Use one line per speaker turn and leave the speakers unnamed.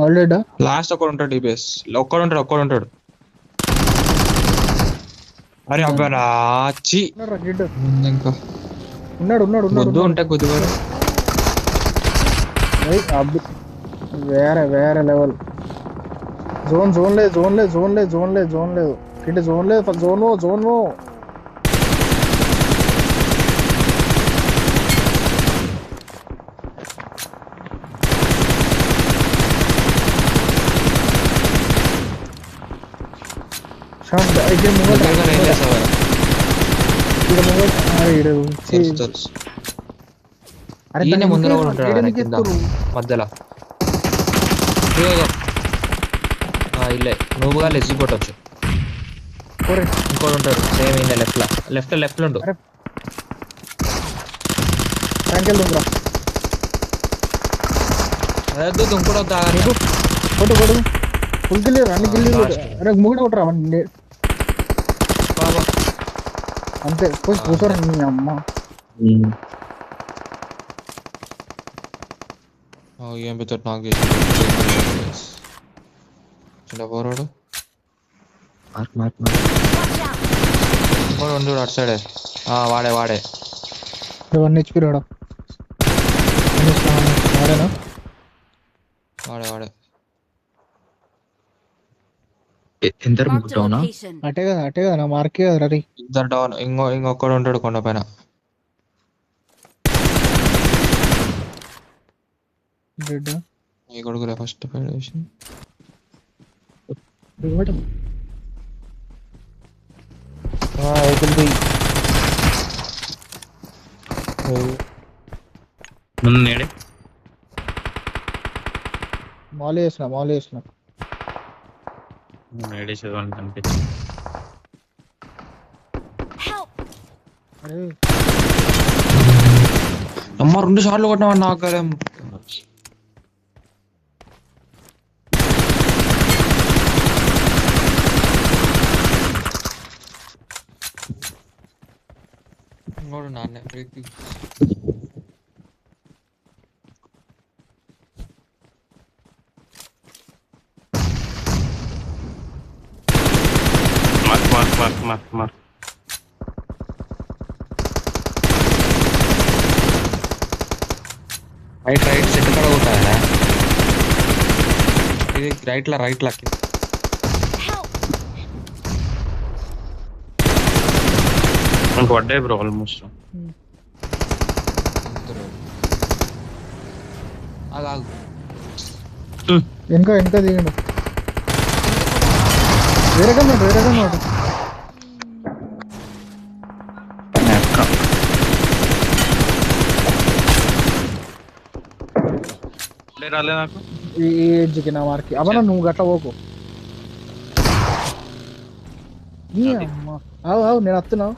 Already
last ఒక్కడు ఉంటాడు DPS. ఒక్కడు ఉంటాడు. అరే అబ్బారా చి ఇంకా
ఉన్నాడు
వద్దు ఉంటే కొద్దిగా
వేరే లెవెల్. జోన్ లేదు కింద జోన్ లేదు. జోన్
ముందర కూడా ఉంటాడు కింద మధ్యలో. ఇల్లే నువ్వుగా లెజ్జి కొట్టచ్చు. ఇంకోటి ఉంటాడు సేమ్ ఇంద లెఫ్ట్ లో ఉండు. అదే దుంకుడు
కొట్టు ఫుల్ కిల్ అన్ని కిల్. అరే మూడు కొట్టరా అంతే కూర్చోరా నీ అమ్మ.
ఏం పెద్ద నాకు చిన్న పోరాడు ఇంకోటి అటు సైడే. వాడే
1 HP రాడా వాడేనా?
వాడే
ఎందరు ముగ్గురు డౌనా?
అటే కదా నా మార్కే కదా రరి.
ఇద్దరు డౌన్. ఇంకొకడు ఉంటాడు కొండ పైన. ఈ కొడుకులే ఫస్ట్ ఫెడరేషన్.
ముందు నేడే
మాల్ వేసిన
నేడే చదవని కనిపించింది.
అమ్మ 2 షాట్లు కొట్టినాడు నాకు కదా. ఇంకోడు నాన్నే ప్రీతి.
మార్క్
రైట్ సెట్ కూడా కొట్టారా? ఇది రైట్ లాకి
మనకు పడ్డాయి బ్రో ఆల్మోస్ట్.
వెనక దిగండు. వేరేగా ఉన్నాడు.
రాలే నాకు
ఈ ఏజ్కి నా మార్కి. అవనా నువ్వు గట్ల పోకు. నేను వస్తున్నావు.